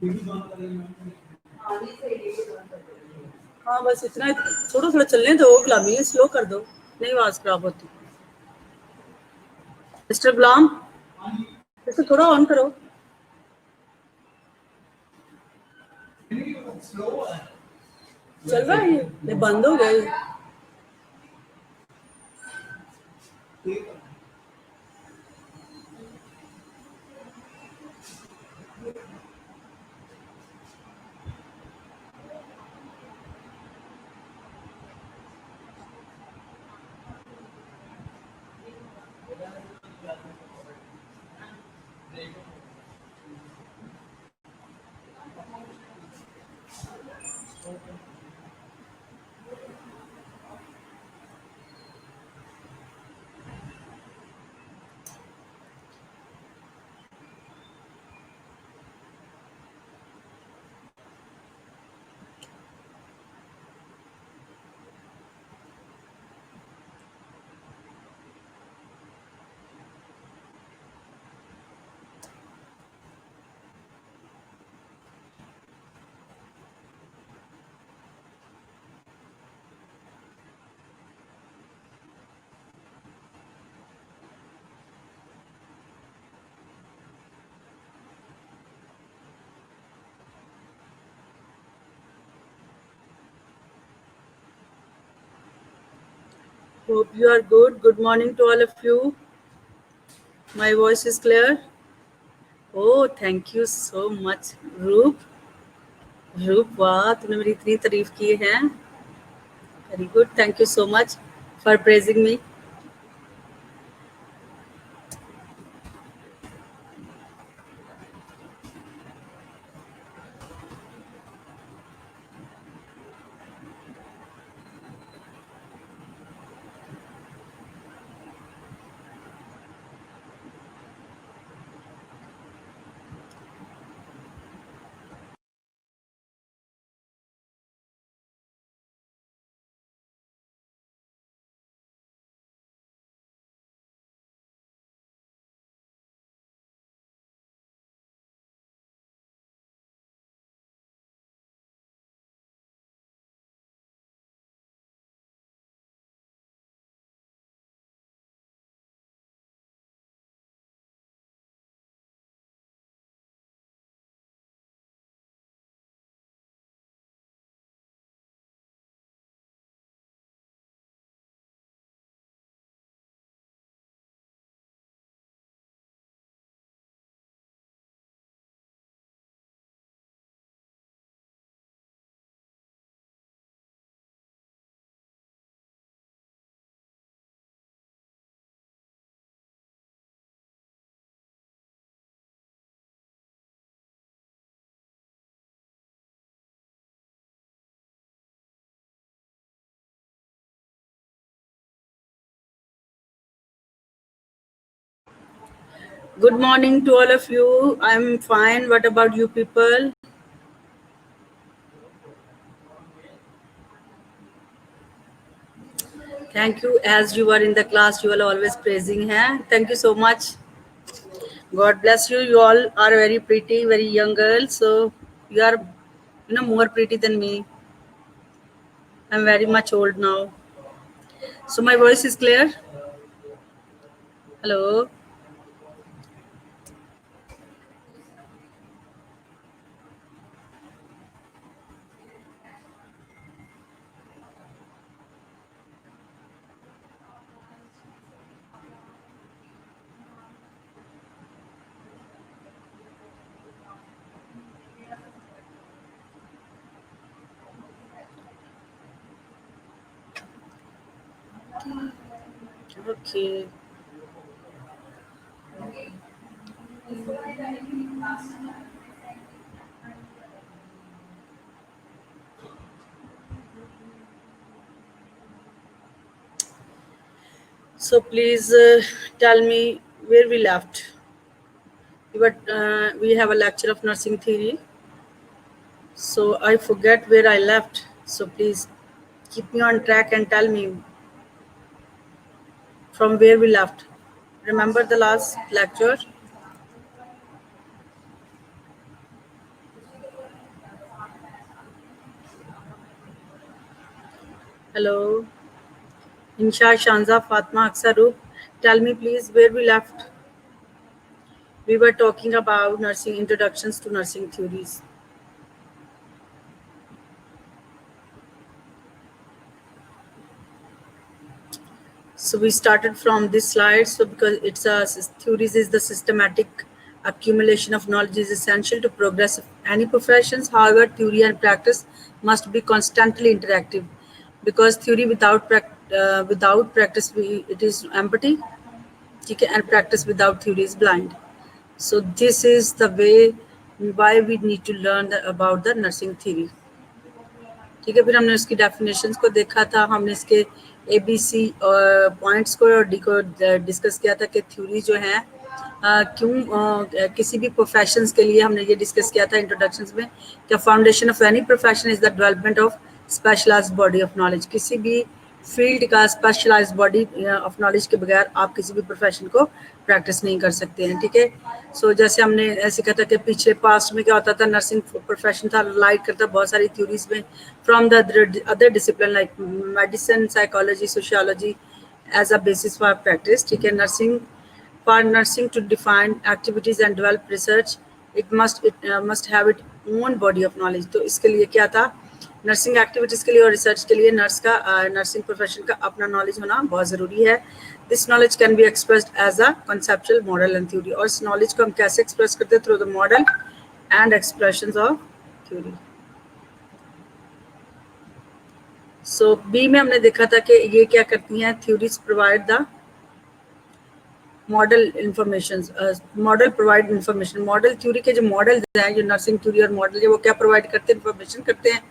हाँ बस इतना, थोड़ा चलने दो, गुलामी स्लो कर दो, नहीं आवाज खराब होती। मिस्टर गुलाम, इसे थोड़ा ऑन करो। चल रहा है ये बंद हो गया। Hope you are good. Good morning to all of you. My voice is clear. Oh, thank you so much, Roop. Roop, वाह, तूने मेरी इतनी तारीफ की है. Very good. Thank you so much for praising me. Good morning to all of you. I'm fine. What about you people? Thank you. As you are in the class, you are always praising her. Thank you so much. God bless you. You all are very pretty, very young girls. So you are, more pretty than me. I'm very much old now. So my voice is clear. Hello. Okay. So please tell me where we left. We have a lecture of nursing theory. So I forget where I left. So please keep me on track and tell me from where we left. Remember the last lecture? Hello. Insha, Shanza, Fatma, Aksarup. Tell me please where we left. We were talking about nursing introductions to nursing theories. So we started from this slide. So because it's a theories is the systematic accumulation of knowledge is essential to progress of any professions. However, theory and practice must be constantly interactive, because theory without practice it is empty. Okay, and practice without theory is blind. So this is the way why we need to learn about the nursing theory. ठीक है, फिर हमने उसकी definitions को देखा था, हमने इसके ABC पॉइंट्स को और डी को डिस्कस किया था कि थ्योरी जो है क्यों किसी भी प्रोफेशंस के लिए हमने ये डिस्कस किया था इंट्रोडक्शंस में कि foundation of any profession is the development of specialised body of knowledge. किसी भी फील्ड का स्पेशलाइज्ड बॉडी ऑफ नॉलेज के बगैर आप किसी भी प्रोफेशन को प्रैक्टिस नहीं कर सकते हैं। ठीक है, सो जैसे हमने सीखा था कि पिछले पास्ट में क्या होता था, नर्सिंग प्रोफेशन था रिलाइट करता बहुत सारी थ्योरीज में from the other discipline like medicine, psychology, sociology as a basis for practice. ठीक है, nursing for nursing to define activities and develop research, it must have its own body of knowledge। तो इसके लिए क्या था, nursing activities के लिए और रिसर्च के लिए नर्सिंग प्रोफेशन का अपना नॉलेज होना बहुत ज़रूरी है। This knowledge can be expressed as a conceptual model and theory. और इस नॉलेज को हम कैसे एक्सप्रेस करते हैं, through the model and expressions of theory. So B में हमने देखा था कि ये क्या करती हैं, theories provide the model information, model provide information. Model theory के जो मॉडल हैं, जो नर्सिंग थ्योरी और मॉडल है, वो क्या प्रोवाइड करते हैं, इन्फॉर्मेशन करते हैं,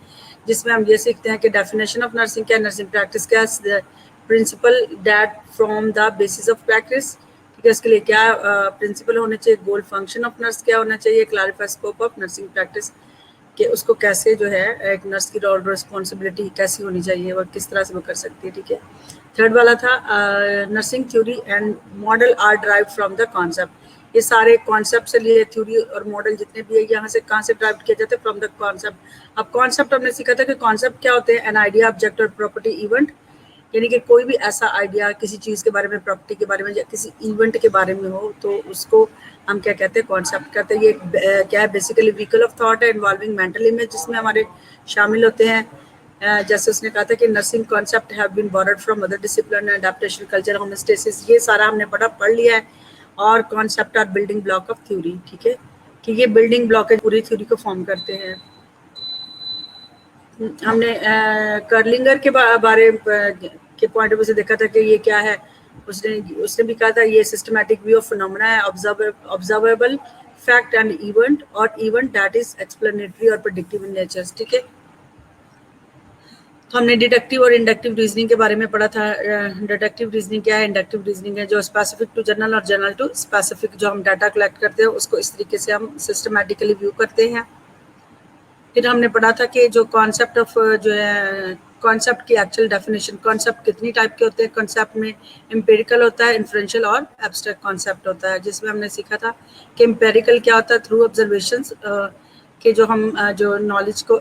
जिसमें हम ये सीखते हैं कि डेफिनेशन ऑफ नर्सिंग क्या है, नर्सिंग प्रैक्टिस क्या है, principal that from the basis of practice. ठीक है, इसके लिए क्या प्रिंसिपल होने चाहिए, गोल फंक्शन ऑफ नर्स क्या होना चाहिए, clarify scope of nursing practice कि उसको कैसे जो है एक नर्स की रोल रिस्पॉन्सिबिलिटी कैसी होनी चाहिए और किस तरह से वो कर सकती है। ठीक है, थर्ड वाला था nursing theory and model are drive from the concept. ये सारे कॉन्सेप्ट से लिए थ्योरी और मॉडल जितने भी है यहाँ से कहाँ से ड्राइव किया जाता है, फ्रॉम द कॉन्सेप्ट। अब कॉन्सेप्ट हमने सीखा था कि कॉन्सेप्ट क्या होते हैं, एन आइडिया, ऑब्जेक्ट और प्रॉपर्टी इवेंट। यानी कि कोई भी ऐसा आइडिया किसी चीज़ के बारे में, प्रॉपर्टी के बारे में या किसी इवेंट के बारे में हो तो उसको हम क्या कहते हैं, कॉन्सेप्ट कहते हैं। ये क्या है, बेसिकली व्हीकल ऑफ थॉट है इन्वॉल्विंग मेंटल इमेज, जिसमें हमारे शामिल होते हैं। जैसे उसने कहा था कि nursing concept have been borrowed from other discipline, adaptation, culture, homeostasis, ये सारा हमने पढ़ लिया है। और concept are building block of theory. ठीक है, कि ये बिल्डिंग ब्लॉक पूरी थ्योरी को फॉर्म करते हैं। हमने कर्लिंगर के बारे के पॉइंट ऑफ व्यू से देखा था कि ये क्या है, उसने भी कहा था ये सिस्टमैटिक व्यू ऑफ फिनोमेना है, ऑब्जर्वेबल फैक्ट एंड इवेंट, और इवेंट दैट इज एक्सप्लेनेटरी और प्रेडिक्टिव इन नेचर। ठीक है, तो हमने डिडक्टिव और इंडक्टिव रीजनिंग के बारे में पढ़ा था। डिडक्टिव रीजनिंग क्या है, इंडक्टिव रीजनिंग है जो स्पेसिफिक टू जनरल और जनरल टू स्पेसिफिक, जो हम डाटा कलेक्ट करते हैं उसको इस तरीके से हम सिस्टमैटिकली व्यू करते हैं। फिर हमने पढ़ा था कि जो कॉन्सेप्ट ऑफ जो है, कॉन्सेप्ट की एक्चुअल डेफिनेशन, कॉन्सेप्ट कितनी टाइप के होते हैं, कॉन्सेप्ट में एम्पेरिकल होता है, इन्फ्रेंशियल और एब्स्ट्रैक्ट कॉन्सेप्ट होता है। जिसमें हमने सीखा था कि एम्पेरिकल क्या होता है, थ्रू ऑब्जर्वेशंस कि जो हम जो नॉलेज को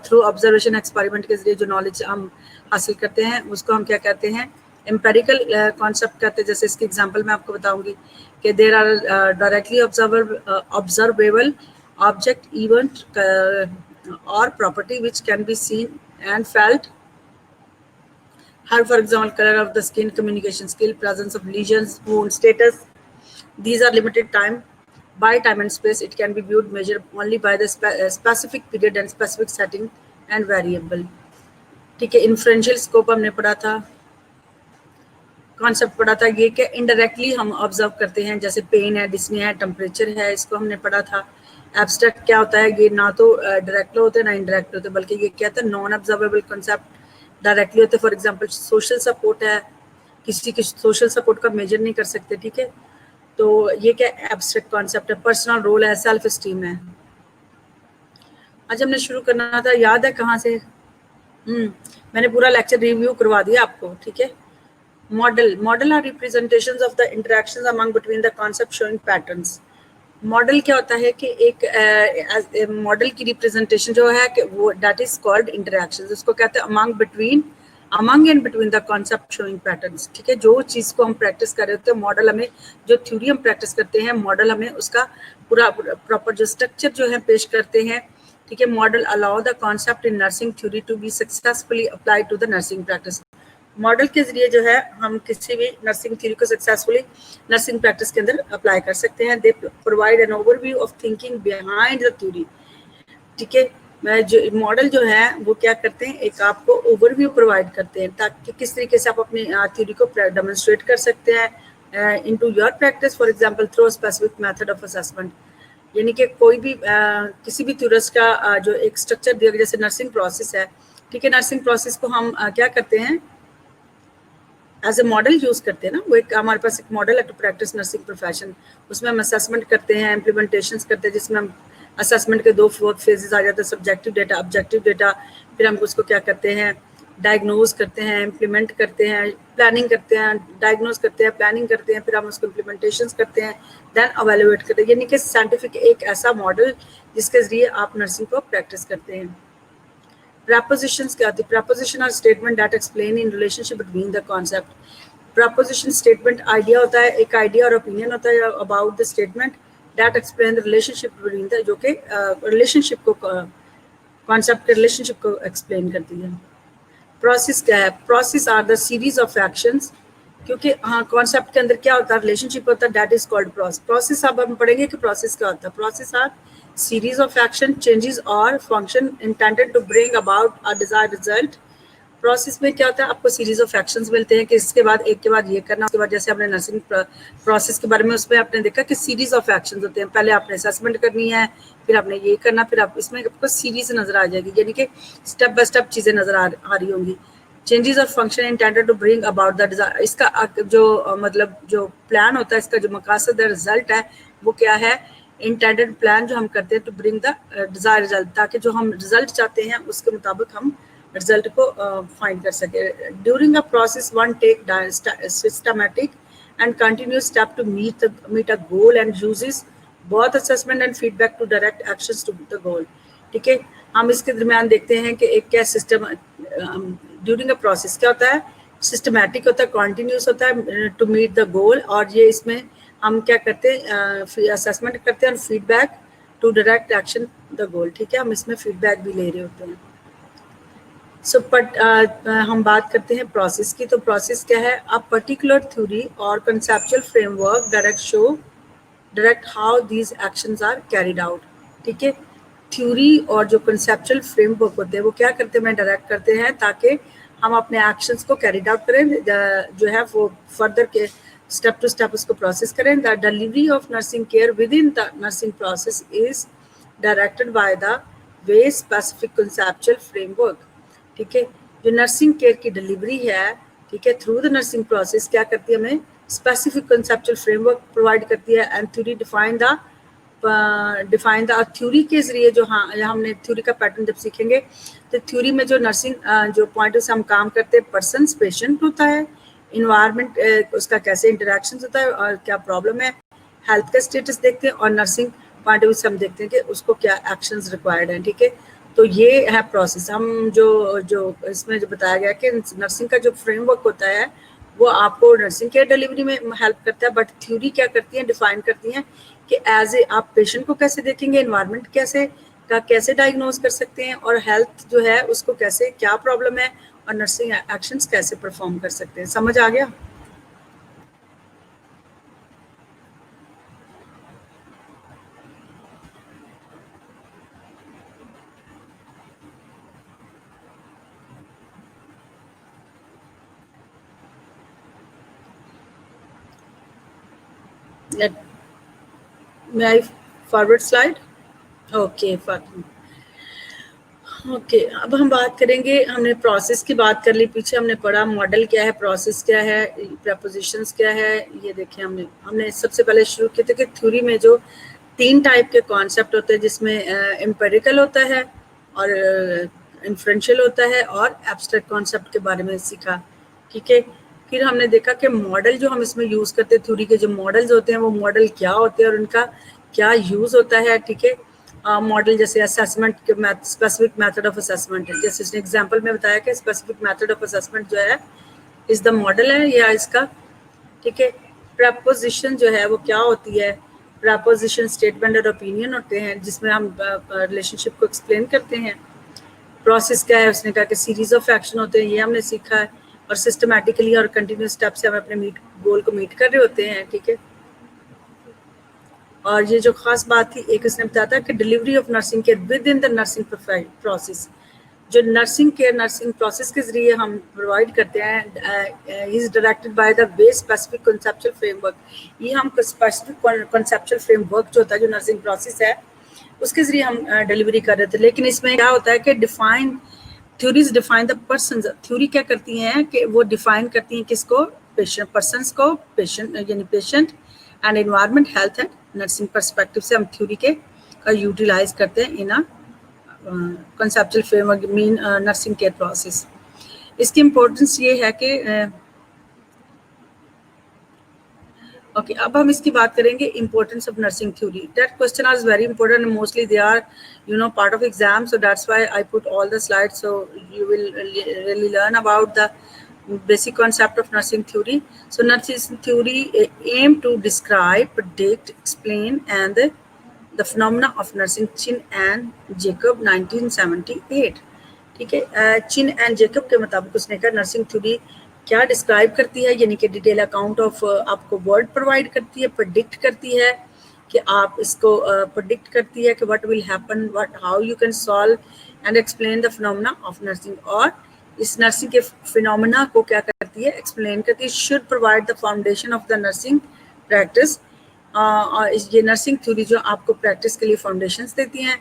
थ्रू ऑब्जर्वेशन एक्सपेरिमेंट के जरिए जो नॉलेज हम हासिल करते हैं उसको हम क्या कहते हैं, एम्पेरिकल कॉन्सेप्ट कहते हैं। जैसे इसकी एग्जांपल मैं आपको बताऊंगी कि there are directly observable object, event or property which can be seen and felt. For example, color of the skin, communication skill, presence of lesions, wound status. These are limited time by time and space. It can be viewed, measured only by the specific period and specific setting and variable. ठीक है, inferential scope हमने पढ़ा था, concept पढ़ा था ये कि indirectly हम ऑब्जर्व करते हैं, जैसे पेन है, डिस्नी है, टेम्परेचर है, इसको हमने पढ़ा था। एब्स्ट्रैक्ट क्या होता है, ये ना तो डायरेक्ट होते हैं ना इनडायरेक्ट होते, बल्कि ये क्या होता है, नॉन ऑब्जर्वेबल कॉन्सेप्ट डायरेक्टली होते हैं। फॉर एग्जांपल सोशल सपोर्ट है, किसी की सोशल सपोर्ट का मेजर नहीं कर सकते। ठीक है, तो ये क्या एब्स्ट्रैक्ट कॉन्सेप्ट है। पर्सनल रोल है, सेल्फ स्टीम है। आज हमने शुरू करना था, याद है कहाँ से? मैंने पूरा लेक्चर रिव्यू करवा दिया आपको। ठीक है, model are representations of the interactions among between the concept showing patterns. Model क्या होता है कि एक मॉडल की रिप्रेजेंटेशन जो है कि वो दैट इज कॉल्ड इंटरेक्शंस, उसको कहते हैं among between among and between the concept showing patterns, ठीक है। जो चीज़ को हम प्रैक्टिस कर रहे होते हैं, मॉडल हमें, जो थ्योरी हम प्रैक्टिस करते हैं, मॉडल हमें उसका पूरा प्रॉपर जो स्ट्रक्चर जो है पेश करते हैं, ठीक है। Model allow the concept in nursing theory to be successfully applied to the nursing practice. Model के जरिए जो है हम किसी भी नर्सिंग थ्योरी को सक्सेसफुली नर्सिंग प्रैक्टिस के अंदर अप्लाई कर सकते हैं। They provide an overview of thinking behind the theory, ठीक है। जो मॉडल जो है वो क्या करते हैं, एक आपको ओवरव्यू प्रोवाइड करते हैं ताकि किस तरीके से आप अपनी थ्योरी को डेमोन्स्ट्रेट कर सकते हैं into your practice, for example through specific method of assessment. यानी कि कोई भी किसी भी थ्योरस का जो एक स्ट्रक्चर दिया गया, जैसे नर्सिंग प्रोसेस है, ठीक है। नर्सिंग प्रोसेस को हम क्या करते हैं, एज ए मॉडल यूज करते हैं ना। वो एक हमारे पास एक मॉडल है टू प्रैक्टिस नर्सिंग प्रोफेशन। उसमें हम असेसमेंट करते हैं, इम्प्लीमेंटेशन करते हैं, जिसमें हम असेसमेंट के दो फेजेस आ जाते हैं, सब्जेक्टिव डेटा, ऑब्जेक्टिव डेटा। फिर हम उसको क्या करते हैं, डायग्नोज करते हैं, इम्प्लीमेंट करते हैं, प्लानिंग करते हैं, डायग्नोज करते हैं, प्लानिंग करते हैं, फिर हम उसको इम्प्लीमेंटेशन करते हैं, देन अवेलुएट करते हैं। यानी कि साइंटिफिक एक ऐसा मॉडल जिसके जरिए आप नर्सिंग को प्रैक्टिस करते हैं। Prepositions क्या होती है? Preposition are statement that explain in relationship between the concept. Preposition statement idea होता है, एक idea और opinion होता है about the statement that explain the relationship between the, जो कि relationship को concept के relationship को explain करती है। Process क्या है? Process are the series of actions, क्योंकि हाँ कॉन्सेप्ट के अंदर क्या होता है, रिलेशनशिप होता है, that is called process. Process अब हम पढ़ेंगे कि प्रोसेस क्या होता है। Process are series of action, changes और function intended to bring about a desired result. Process में क्या होता है, आपको सीरीज ऑफ एक्शंस मिलते हैं कि इसके बाद एक के बाद ये करना, उसके बाद जैसे हमने नर्सिंग प्रोसेस के बारे में उसमें आपने देखा कि सीरीज ऑफ एक्शंस होते हैं। पहले आपने असेसमेंट करनी है, फिर आपने ये करना, फिर आप इसमें आपको सीरीज नजर आ जाएगी, यानी कि स्टेप बाय स्टेप चीजें नजर आ रही होंगी। Changes of function intended to bring about the desire, इसका जो मतलब जो प्लान होता है, इसका जो मकासद है, रिजल्ट है, वो क्या है, इंटेंडेड प्लान जो हम करते हैं to bring the desire result, ताकि जो हम रिजल्ट चाहते हैं उसके मुताबिक हम रिजल्ट को फाइंड कर सके। During a process one take systematic and continuous step to meet a goal and uses both assessment and feedback to direct actions to the goal, ठीक है। हम इसके दरमियान देखते हैं कि एक क्या सिस्टम ड्यूरिंग अ प्रोसेस क्या होता है, सिस्टमैटिक होता है, कॉन्टिन्यूस होता है, टू मीट द गोल, और ये इसमें हम क्या करते हैं, असेसमेंट करते हैं और feedback to direct action the goal, ठीक है। हम इसमें फीडबैक भी ले रहे होते हैं। सो हम बात करते हैं प्रोसेस की। तो प्रोसेस क्या है, अ पर्टिकुलर थ्योरी और conceptual framework direct how these actions are carried out, ठीक है। थ्योरी और जो कंसेप्चुअल फ्रेमवर्क होते हैं वो क्या करते हैं, डायरेक्ट करते हैं ताकि हम अपने एक्शंस को कैरिड आउट करें, जो है वो फर्दर के स्टेप टू स्टेप उसको प्रोसेस करें। The delivery of nursing care with in the nursing process is directed by the way specific conceptual framework, ठीक है। जो नर्सिंग केयर की डिलीवरी है, ठीक है, थ्रू द नर्सिंग प्रोसेस क्या करती है, हमें स्पेसिफिक कंसेप्चुअल फ्रेमवर्क प्रोवाइड करती है and theory define the theory के जरिए जो, हाँ हमने थ्योरी का पैटर्न जब सीखेंगे तो थ्योरी में जो नर्सिंग जो पॉइंट से हम काम करते हैं, पर्सन पेशेंट होता है, इन्वायरमेंट उसका कैसे इंटरेक्शन होता है और क्या प्रॉब्लम है, हेल्थ का स्टेटस देखते हैं, और नर्सिंग पॉइंट ऑफ व्यू से हम देखते हैं कि उसको क्या एक्शंस रिक्वायर्ड हैं, ठीक है। तो ये है प्रोसेस। हम जो जो इसमें जो बताया गया कि नर्सिंग का जो फ्रेमवर्क होता है वो आपको नर्सिंग केयर डिलीवरी में हेल्प करता है, बट थ्योरी क्या करती है, डिफाइन करती हैं कि एज ए आप पेशेंट को कैसे देखेंगे, इन्वायरमेंट कैसे डायग्नोज कर सकते हैं, और हेल्थ जो है उसको कैसे, क्या प्रॉब्लम है, और नर्सिंग एक्शंस कैसे परफॉर्म कर सकते हैं। समझ आ गया? Let may I forward slide? Okay okay, अब हम बात करेंगे, हमने प्रोसेस की बात कर ली, पीछे हमने पढ़ा मॉडल क्या है, प्रोसेस क्या है, प्रपोजिशंस क्या है। ये देखें, हमने सबसे पहले शुरू किया था कि थ्योरी में जो 3 टाइप के कॉन्सेप्ट होते हैं, जिसमें एम्पेरिकल होता है और इन्फ्रेंशियल होता है और एब्स्ट्रैक्ट कॉन्सेप्ट के बारे में सीखा, ठीक है। फिर हमने देखा कि मॉडल जो हम इसमें यूज़ करते हैं, थ्योरी के जो मॉडल्स होते हैं वो मॉडल क्या होते हैं और उनका क्या यूज़ होता है, ठीक है। मॉडल जैसे असेसमेंट के स्पेसिफिक मेथड ऑफ असेसमेंट है, जैसे इसने एग्जांपल में बताया कि स्पेसिफिक मेथड ऑफ असेसमेंट जो है इस द मॉडल है या इसका, ठीक है। प्रपोजिशन जो है वो क्या होती है, प्रपोजिशन स्टेटमेंट और ओपिनियन होते हैं जिसमें हम रिलेशनशिप को एक्सप्लेन करते हैं। प्रोसेस क्या है, उसने कहा कि सीरीज ऑफ एक्शन होते हैं, ये हमने सीखा है, और सिस्टमैटिकली और कंटिन्यूस स्टेप से हम अपने गोल को मीट कर रहे होते हैं, ठीक है। और ये जो खास बात थी, एक इसने बताया था कि delivery of nursing care with in the nursing process, जो नर्सिंग केयर नर्सिंग प्रोसेस के जरिए हम प्रोवाइड करते हैं, is directed by the way specific conceptual framework. ये हम स्पेसिफिक कॉन्सेप्चुअल फ्रेमवर्क जो होता है, जो नर्सिंग प्रोसेस है, उसके जरिए हम डिलीवरी कर रहे थे। लेकिन इसमें क्या होता है कि define theories define the person. Theory क्या करती हैं कि वो डिफाइन करती हैं किसको, पेशेंट पर्सनस को, पेशेंट यानी patient and environment, health and nursing perspective से हम थ्योरी के का यूटिलाइज करते हैं in conceptual framework mean nursing care process. इसकी इम्पोर्टेंस ये है कि ओके, अब हम इसकी बात करेंगे importance of nursing theory. That question are very important and mostly they are part of exam, so that's why I put all the slides, so you will really learn about the basic concept of nursing theory. So nursing theory aim to describe, predict, explain and the phenomena of nursing. Chin and Jacob 1978, ठीक है। चिन and Jacob के मुताबिक उसने कहा nursing theory क्या describe करती है, यानी कि डिटेल अकाउंट ऑफ आपको वर्ड प्रोवाइड करती है, प्रेडिक्ट करती है कि आप इसको प्रेडिक्ट करती है कि what will happen, what how you can solve and explain the phenomena of nursing. और इस नर्सिंग के फिनोमेना को क्या करती है, एक्सप्लेन करती है। Should provide the foundation of the nursing practice. और ये नर्सिंग थ्योरी जो आपको प्रैक्टिस के लिए फाउंडेशंस देती हैं,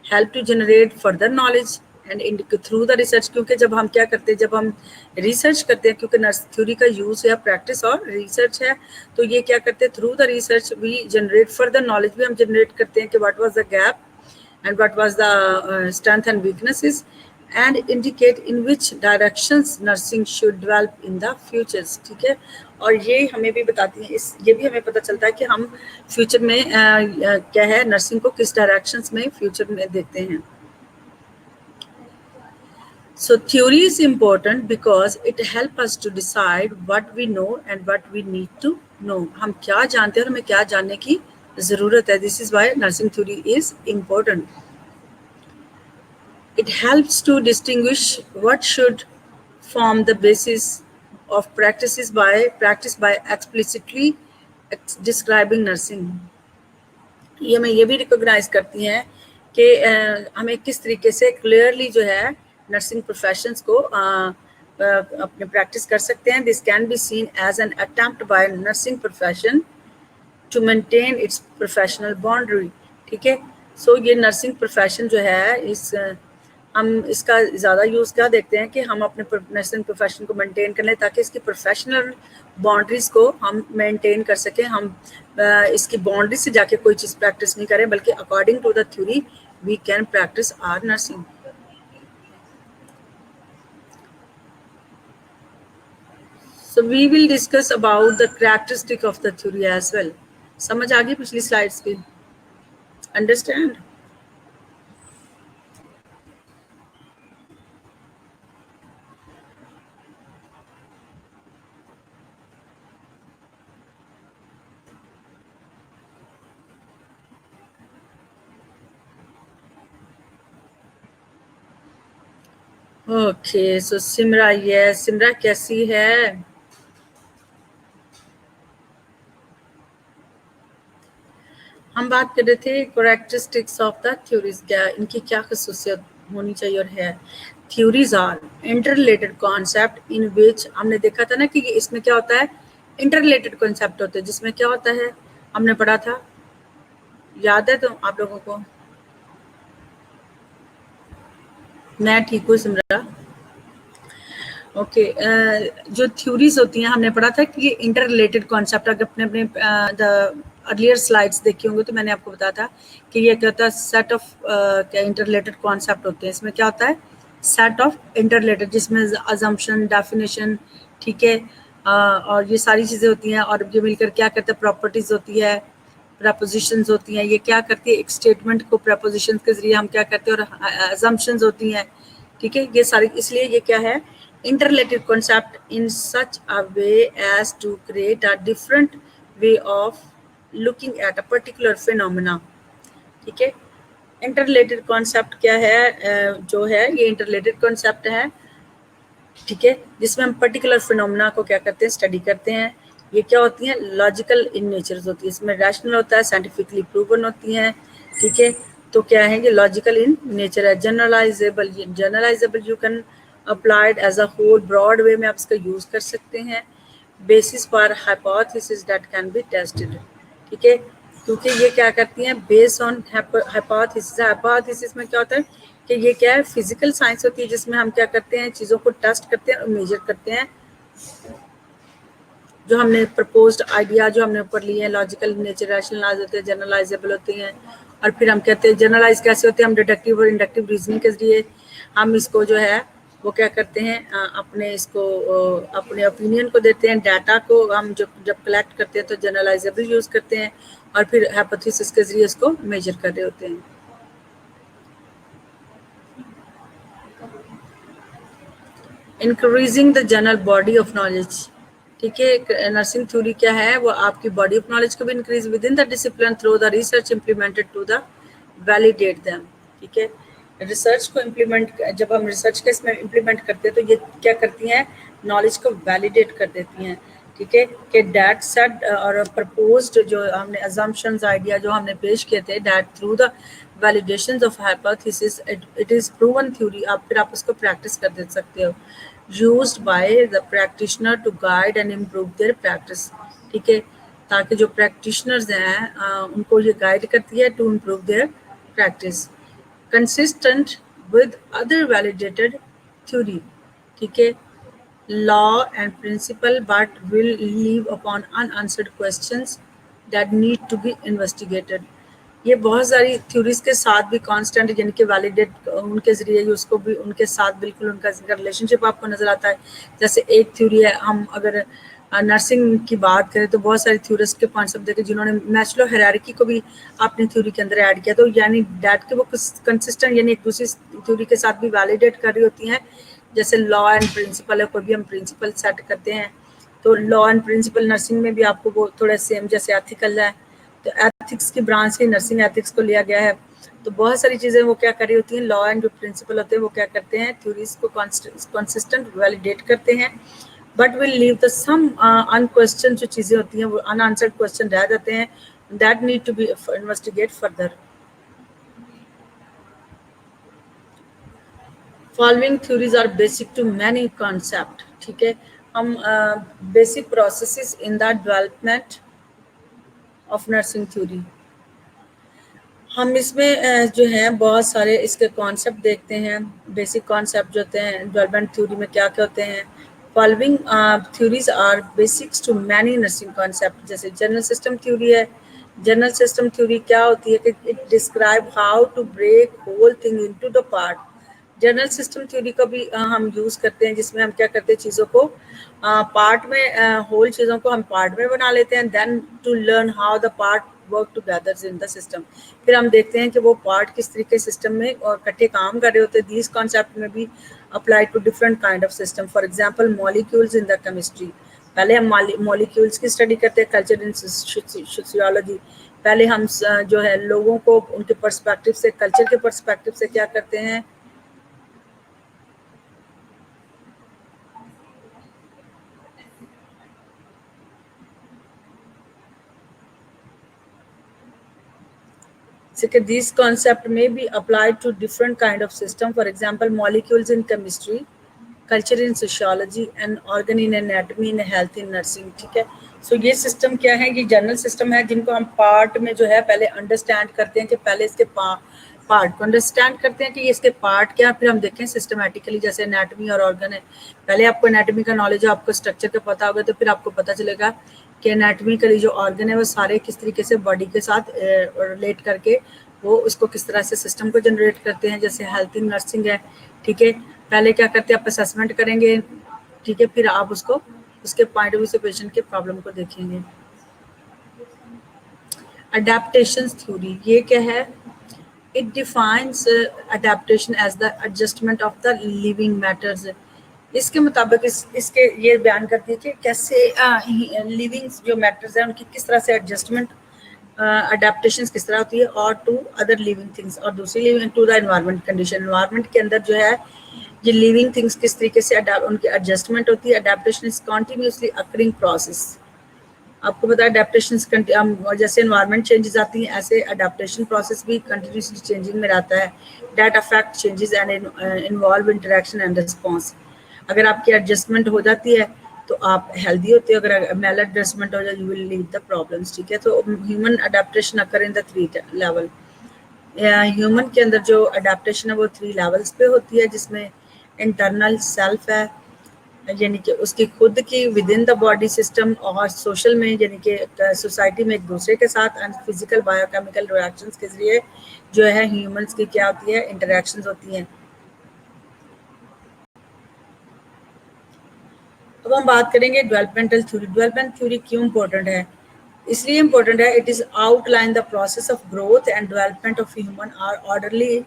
help to generate further knowledge and through the research. क्योंकि जब हम क्या करते हैं, जब हम रिसर्च करते हैं, क्योंकि नर्स थ्योरी का यूज़ या प्रैक्टिस और रिसर्च है, तो ये क्या करते हैं, through the research we generate further knowledge भी हम जनरेट करते हैं कि what was the gap and what was the strength and weaknesses and indicate in which directions nursing should develop in the futures, ठीक है। और ये हमें भी बताती है, ये भी हमें पता चलता है कि हम फ्यूचर में क्या है, नर्सिंग को किस डायरेक्शंस में फ्यूचर में देखते हैं। So theory is important because it helps us to decide what we know and what we need to know. हम क्या जानते हैं और हमें क्या जानने की ज़रूरत है. This is why nursing theory is important. It helps to distinguish what should form the basis of practice by explicitly describing nursing. ये हमें ये भी रिकॉग्नाइज करती हैं कि हमें किस तरीके से क्लियरली जो है नर्सिंग प्रोफेशंस को अपने प्रैक्टिस कर सकते हैं. This can be seen as an attempt by nursing profession to maintain its professional boundary, ठीक है. सो ये नर्सिंग प्रोफेशन जो है, हम इसका ज़्यादा यूज़ क्या देखते हैं कि हम अपने नर्सिंग प्रोफेशन को मेंटेन कर लें ताकि इसकी प्रोफेशनल बाउंड्रीज़ को हम मेंटेन कर सकें. हम इसकी बाउंड्री से जाके कोई चीज़ प्रैक्टिस नहीं करें, बल्कि according to the theory we can practice our nursing. So we will discuss about the characteristic of the theory as well. समझ आ गई पिछली स्लाइड्स की? Understand? Okay, so Simra, yes, Simra कैसी है? हम बात कर रहे थे कैरेक्टरिस्टिक्स ऑफ द थ्योरीज, क्या इनकी क्या खसूसियत होनी चाहिए और है. Theories are interrelated concept in which, हमने देखा था ना कि इसमें क्या होता है, इंटररिलेटेड कॉन्सेप्ट होते हैं. जिसमें क्या होता है, हमने पढ़ा था, याद है तो आप लोगों को? मैं ठीक हूँ सिमरा. ओके, जो थ्योरीज होती हैं हमने पढ़ा था कि ये इंटर रिलेटेड कॉन्सेप्ट. अगर अपने अपने द अर्लियर स्लाइड्स देखी होंगे तो मैंने आपको बताया था कि ये क्या होता है, सेट ऑफ क्या इंटर रिलेटेड कॉन्सेप्ट होते हैं. इसमें क्या होता है, सेट ऑफ इंटर रिलेटेड, जिसमें अजम्पशन, डेफिनेशन, ठीक है, और ये सारी चीज़ें होती हैं. और ये मिलकर क्या करते हैं, प्रॉपर्टीज होती है, प्रपोजिशंस होती हैं, ये क्या करती है, एक स्टेटमेंट को प्रपोजिशंस के जरिए हम क्या करते हैं, और अजम्पशंस होती हैं, ठीक है, ये सारी, इसलिए ये क्या है, interrelated concept in such a way as to create a different way of looking at a particular phenomena, ठीक है। इंटरलेटेड कॉन्सेप्ट क्या है, जो है ये इंटरलेटेड कॉन्सेप्ट है, ठीक है, जिसमें हम पर्टिकुलर फिनोमेना को क्या करते हैं, स्टडी करते हैं। ये क्या होती हैं, लॉजिकल इन नेचर होती है, इसमें रैशनल होता है, साइंटिफिकली प्रूवन होती हैं, ठीक है। तो क्या है, ये लॉजिकल इन नेचर है। जनरलाइजेबल, ये generalisable you can applied as a whole, broad way में आप इसका यूज कर सकते हैं। Basis for hypothesis that can be tested, ठीक है, क्योंकि ये क्या करती हैं, बेस्ड ऑन हाइपोथेसिस। हाइपोथेसिस में क्या होता है कि ये क्या है, फिजिकल साइंस होती है, जिसमें हम क्या करते हैं, चीज़ों को टेस्ट करते हैं और मेजर करते हैं। जो हमने प्रपोज्ड आइडिया जो हमने ऊपर लिए हैं, लॉजिकल नेचर, रैशनलाइज होते हैं, जनरलाइजेबल होते हैं, और फिर हम कहते हैं जनरलाइज कैसे होते हैं, हम डिडक्टिव और इंडक्टिव रीजनिंग के जरिए हम इसको जो है वो क्या करते हैं, अपने इसको अपने ओपिनियन को देते हैं, डाटा को हम जब कलेक्ट करते हैं तो जनरलाइजेबल यूज़ करते हैं, और फिर हाइपोथेसिस के जरिए इसको मेजर कर रहे होते हैं। Increasing the general body of knowledge, ठीक है, नर्सिंग थ्योरी क्या है, वो आपकी बॉडी ऑफ नॉलेज को भी increase within the discipline through the research implemented to the validate them, ठीक है। रिसर्च को इम्प्लीमेंट, जब हम रिसर्च के इसमें इम्प्लीमेंट करते हैं तो ये क्या करती हैं, नॉलेज को वैलिडेट कर देती हैं, ठीक है, कि डैट सेट और प्रपोज्ड जो हमने अजम्पशंस आइडिया जो हमने पेश किए थे, that through the validations of hypothesis it is proven theory, आप फिर आप उसको प्रैक्टिस कर दे सकते हो, used by the practitioner to guide and improve their practice, ठीक है, ताकि जो प्रैक्टिशनर्स हैं उनको ये गाइड करती है to improve their practice, consistent with other validated theory, ठीक है, law and principle but will leave upon unanswered questions that need to be investigated। ये बहुत सारी थ्योरीज के साथ भी कांस्टेंट यानी कि वैलिडेट उनके जरिए उसको भी उनके साथ बिल्कुल उनका रिलेशनशिप आपको नजर आता है। जैसे एक थ्योरी है, हम अगर नर्सिंग की बात करें तो बहुत सारी थ्योरिस्ट के कॉन्सेप्ट देखे जिन्होंने मैस्लो हायरार्की को भी अपनी थ्योरी के अंदर ऐड किया, तो यानी डैट के वो कंसिस्टेंट यानी एक दूसरी थ्योरी के साथ भी वैलिडेट कर रही होती हैं। जैसे लॉ एंड प्रिंसिपल है, कोई भी हम प्रिंसिपल सेट करते हैं तो लॉ एंड प्रिंसिपल नर्सिंग में भी आपको वो थोड़ा सेम जैसे एथिकल है, तो एथिक्स की ब्रांच से नर्सिंग एथिक्स को लिया गया है। तो बहुत सारी चीज़ें वो क्या कर रही होती हैं, लॉ एंड जो प्रिंसिपल होते हैं वो क्या करते हैं, थ्योरीज को कंसिस्टेंट वैलिडेट करते हैं, but will leave the some unquestion जो चीज़ें होती हैं वो अनआंसर्ड क्वेश्चन रह जाते हैं, that need to be investigate further. Following theories are basic to many concept, ठीक है, हम basic processes in the development of nursing theory, हम इसमें जो है बहुत सारे इसके कॉन्सेप्ट देखते हैं। बेसिक कॉन्सेप्ट जो होते हैं डेवलपमेंट थ्योरी में क्या क्या होते हैं, following theories are basics to many nursing concept. जैसे जनरल सिस्टम थ्योरी है, जनरल सिस्टम थ्योरी क्या होती है कि it describe how to break whole thing into the part. General system theory का भी हम यूज़ करते हैं, जिसमें हम क्या करते हैं, चीज़ों को पार्ट में होल चीज़ों को हम पार्ट में बना लेते हैं, then to learn how the part work together in the system. फिर हम देखते हैं कि वो पार्ट किस तरीके सिस्टम में और इकट्ठे काम कर रहे होते हैं। दीज कॉन्सेप्ट में भी apply to different kind of system, for example molecules in the chemistry. पहले हम मॉलिक्यूल्स की स्टडी करते हैं, कल्चर इन सोशियोलॉजी। पहले हम जो है लोगों को उनके पर्सपेक्टिव से, कल्चर के पर्सपेक्टिव से क्या करते हैं, so these concept may be applied to different kind of system, for example molecules in chemistry, culture in sociology and organ in anatomy in health in nursing, ठीक है। सो ये सिस्टम क्या है, ये जनरल सिस्टम है जिनको हम पार्ट में जो है पहले अंडरस्टैंड करते हैं कि पहले इसके पार्ट को अंडरस्टैंड करते हैं कि इसके पार्ट क्या, फिर हम देखें सिस्टमेटिकली जैसे एनाटमी और ऑर्गन है। पहले आपको एनाटमी का नॉलेज हो, आपको स्ट्रक्चर का पता होगा, तो फिर आपको पता चलेगा कि एनाटमिकली जो ऑर्गन है वो सारे किस तरीके से बॉडी के साथ रिलेट करके वो उसको किस तरह से सिस्टम को जनरेट करते हैं। जैसे हेल्थ इन नर्सिंग है, ठीक है, पहले क्या करते हैं, आप असेसमेंट करेंगे, ठीक है, फिर आप उसको उसके पॉइंट ऑफ व्यू से पेशेंट के प्रॉब्लम को देखेंगे। अडेप्टेशन थ्योरी ये क्या है? It defines adaptation as the adjustment of the living matters. इसके मुताबिक इसके ये बयान करती है कि कैसे लिविंग जो मैटर्स हैं उनकी किस तरह से एडजस्टमेंट अडेप्टेशन किस तरह होती है, और टू अदर लिविंग थिंग्स, और दूसरी living to the environment condition. Environment के अंदर जो है ये लिविंग थिंग्स किस तरीके से उनकी एडजस्टमेंट होती है। Adaptation is continuously occurring process. आपको पता है अडेप्टेशन जैसे एनवायरनमेंट चेंजेस आती हैं ऐसे अडेप्टेशन प्रोसेस भी कंटिन्यूसली चेंजिंग में रहता है। That affect changes and involve interaction and response. अगर आपकी एडजस्टमेंट हो जाती है तो आप हेल्दी होते हो, अगर मेल एडजस्टमेंट हो जाए you will leave the problems. ठीक है, तो human adaptation occur in the 3 level. Human के अंदर जो अडेप्टेशन है वो 3 लेवल्स पे होती है, जिसमें इंटरनल सेल्फ है यानी कि उसकी खुद की with in the body system, और सोशल में यानी कि सोसाइटी में एक दूसरे के साथ, एंड फिजिकल बायोकेमिकल रिएक्शंस के जरिए जो है ह्यूमंस की क्या होती है, इंटरेक्शंस होती हैं। अब हम बात करेंगे डेवलपमेंटल थ्योरी। डेवलपमेंट थ्योरी क्यों इंपॉर्टेंट है? इसलिए इम्पोर्टेंट है, it is outline the process of growth and development of human are orderly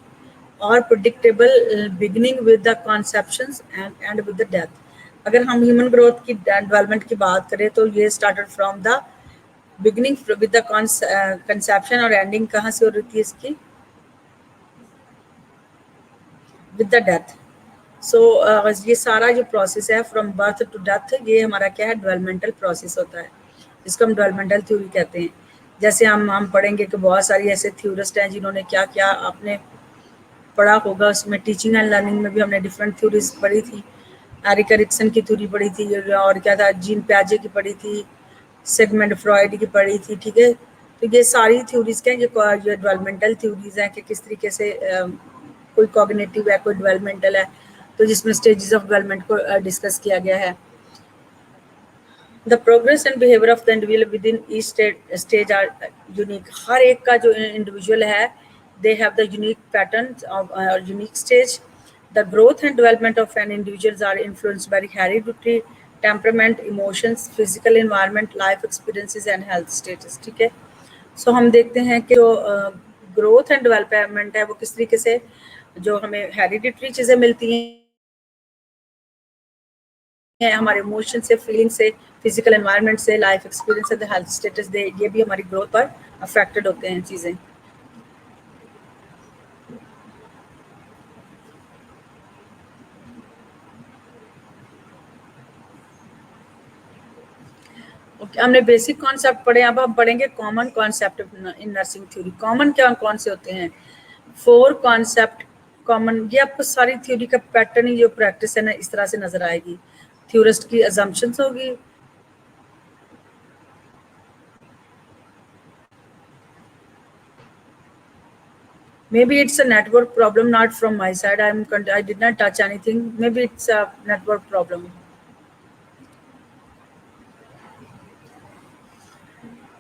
और predictable beginning with the conceptions and with the death. अगर हम ह्यूमन ग्रोथ की डेवलपमेंट की बात करें तो ये started from the beginning with the conception, और एंडिंग कहाँ से हो रही थी इसकी? With the death. सो ये सारा जो प्रोसेस है फ्रॉम बर्थ टू डेथ, ये हमारा क्या है? डेवलपमेंटल प्रोसेस होता है, जिसको हम डेवलपमेंटल थ्योरी कहते हैं। जैसे हम पढ़ेंगे कि बहुत सारी ऐसे थ्योरिस्ट हैं जिन्होंने क्या क्या आपने पढ़ा होगा, उसमें टीचिंग एंड लर्निंग में भी हमने डिफरेंट थ्योरीज पढ़ी थी। एरिक एरिक्सन की थ्योरी पढ़ी थी, और क्या था, जीन प्याजे की पढ़ी थी, सेगमेंट फ्रॉइड की पढ़ी थी। ठीक है, तो ये सारी थ्योरीज क्या ये डेवलपमेंटल थ्योरीज हैं कि किस तरीके से कोई कॉग्निटिव है, कोई डेवलपमेंटल है, तो जिसमें स्टेजेस ऑफ डेवलपमेंट को डिस्कस किया गया है। The progress and behavior of the individual within each stage are unique. हर एक का जो इंडिविजुअल है, they have the unique patterns of unique stage. The growth and development of an individuals are influenced by heredity, temperament, emotions, physical environment, life experiences and health status. ठीक है, सो हम देखते हैं कि जो ग्रोथ एंड डेवलपमेंट है वो किस तरीके से जो हमें हेरिडिटरी चीज़ें मिलती हैं, हमारे इमोशन से, फीलिंग से, फिजिकल एनवायरनमेंट से, लाइफ एक्सपीरियंस से, हेल्थ स्टेटस दे, ये भी हमारी ग्रोथ पर अफेक्टेड होते हैं चीज़ें। ओके, हमने बेसिक कॉन्सेप्ट पढ़े, अब हम पढ़ेंगे common concept in nursing theory. Common क्या कौन से होते हैं? 4 कॉन्सेप्ट कॉमन। ये आपको सारी थ्योरी का पैटर्न ही जो प्रैक्टिस है ना इस तरह से नजर आएगी। थ्योरिस्ट की अजम्पशंस होगी, maybe it's a network problem, not from my side. I did not touch anything. Maybe it's a network problem.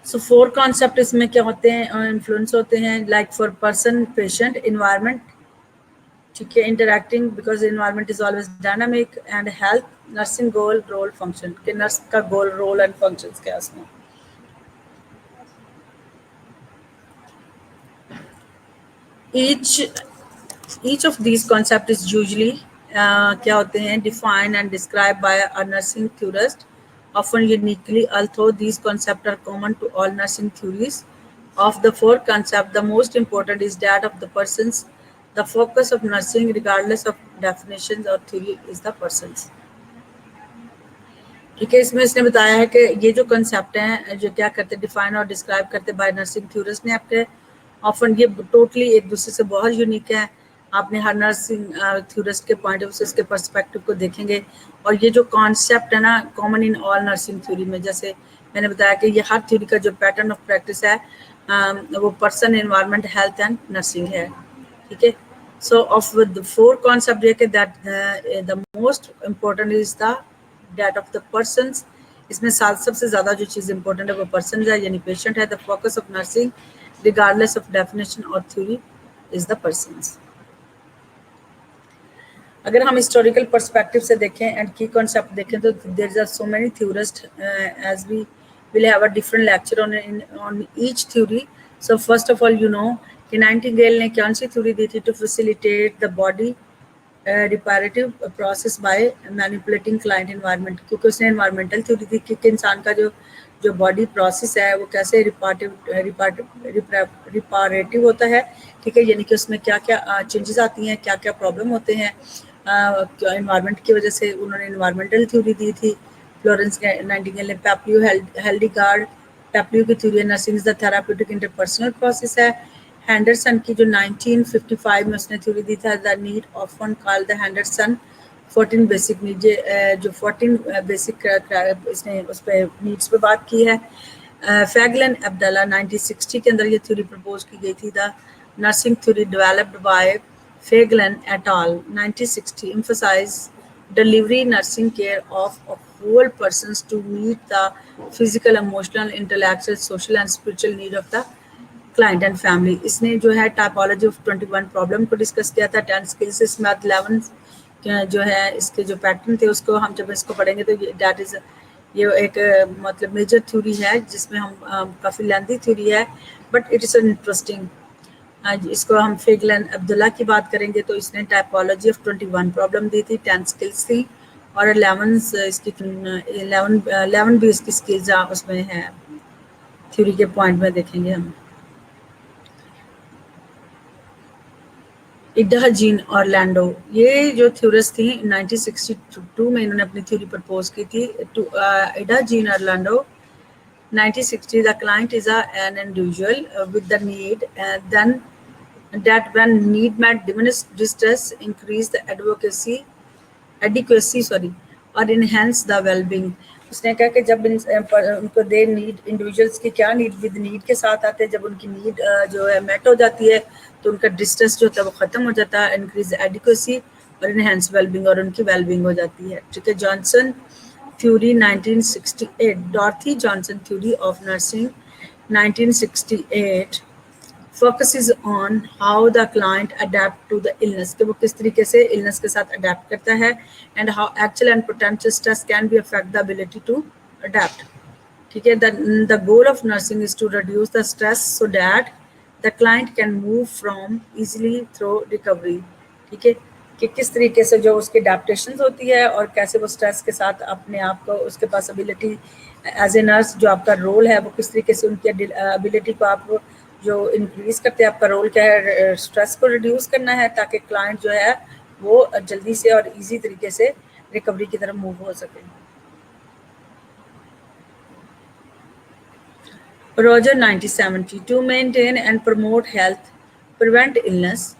So 4 concept इसमें क्या होते हैं, इन्फ्लुएंस होते हैं, like for person, patient, environment, ठीक है, interacting because environment is always dynamic, and health, nursing goal, role, function, के nurse का गोल, रोल एंड फंक्शंस क्या है उसमें। each of these concept is usually क्या होते हैं, defined and described by a nursing theorist, often uniquely, although these concepts are common to all nursing theories. Of the 4 concepts, the most important is that of the persons. The focus of nursing, regardless of definitions or theory, is the persons. ठीक है, इसमें इसने बताया है कि ये जो concept हैं जो क्या करते, डिफाइन और डिस्क्राइब करते बाय नर्सिंग थ्योरिस्ट ने आपके, ऑफन ये टोटली एक दूसरे से बहुत यूनिक है। आपने हर नर्सिंग थ्योरिस्ट के पॉइंट ऑफ व्यू से इसके पर्सपेक्टिव को देखेंगे, और ये जो कॉन्सेप्ट है ना common in all nursing theory में, जैसे मैंने बताया कि ये हर थ्योरी का जो पैटर्न ऑफ प्रैक्टिस है वो person, environment, health and nursing है। ठीक है, सो ऑफ द 4 कॉन्सेप्ट ये कि that the most important is the date of the persons. इसमें सबसे ज़्यादा जो चीज़ इंपॉर्टेंट है वो पर्सन है यानी पेशेंट है। The focus of nursing regardless of definition और थ्योरी इज द पर्सन्स। अगर हम हिस्टोरिकल पर्सपेक्टिव से देखें एंड की कॉन्सेप्ट देखें तो there are so many theorist, as we will have a different lecture on each theory, so first of all you know कि Nightingale ने कौन सी थ्योरी दी थी to facilitate the body reparative process by manipulating client environment, क्योंकि उसने environmental theory दी कि इंसान का जो जो बॉडी प्रोसेस है वो कैसे रिपारेटिव होता है, ठीक है, यानी कि उसमें क्या क्या चेंजेस आती हैं, क्या क्या प्रॉब्लम होते हैं इन्वायरमेंट की वजह से। उन्होंने इन्वायरमेंटल थ्योरी दी थी फ्लोरेंस नाइटिंगेल ने। पेप्लियो हेल्डिगार्ड, पेप्लियो की theory nursing is the therapeutic interpersonal process है। हैंडरसन की जो 1955 में उसने थ्योरी दी था the need often called the Henderson 14 basic need, जो 14 बेसिक इसने उस पर नीड्स पे बात की है। फैगलन अब्दुल्ला 1960 के अंदर ये थ्योरी प्रपोज की गई थी। The nursing theory developed by Faye Glenn et al 1960 emphasize delivery nursing care of a whole persons to meet the physical, emotional, intellectual, social and spiritual need of the client and family. इसने जो है typology of 21 problem को discuss किया था। 10 skills इसमें 11 जो है इसके जो पैटर्न थे उसको हम जब इसको पढ़ेंगे तो दैट इज ये एक मतलब मेजर थ्योरी है जिसमें हम काफ़ी लेंथी थ्योरी है बट इट इज़ इंटरेस्टिंग। इसको हम फेगलन अब्दुल्ला की बात करेंगे तो इसने टाइपोलॉजी ऑफ 21 प्रॉब्लम दी थी, 10 स्किल्स थी और 11 भी इसकी स्किल्स उसमें है थ्योरी के पॉइंट में देखेंगे हम। इडा जीन ऑरलैंडो, ये जो थ्योरिस्ट थी 1962 में इन्होंने अपनी थ्योरी प्रपोज की थी। Ida gene Orlando 1960 the client is an individual with the need then that when need met diminish distress increase the adequacy और इनहेंस द वेलबींग। उसने कहा कि जब उनको दे नीड इंडिविजुअल्स की क्या नीड विद नीड के साथ आते हैं, जब उनकी नीड जो है मेट हो जाती है तो उनका डिस्ट्रेस जो होता है वो ख़त्म हो जाता है, इंक्रीज एडिक्वेसी और इनहेंस वेलबींग और उनकी वेलबींग हो जाती है, ठीक है। Johnson theory 1968, Dorothy Johnson theory of nursing 1968 focuses on how the client adapt to the illness, कि वो किस तरीके से illness के साथ adapt करता है and how actual and potential stress can be affect the ability to adapt, ठीक है। The goal of nursing is to reduce the stress so that the client can move from easily through recovery, ठीक है, कि किस तरीके से जो उसकी अडेप्टेशन होती है और कैसे वो स्ट्रेस के साथ अपने आप को उसके पास एबिलिटी एज ए नर्स जो आपका रोल है वो किस तरीके से उनकी एबिलिटी को आप जो इंक्रीज करते हैं। आपका रोल क्या है, स्ट्रेस को रिड्यूस करना है ताकि क्लाइंट जो है वो जल्दी से और इजी तरीके से रिकवरी की तरफ मूव हो सके। Roger 1970 to maintain and promote health, prevent illness,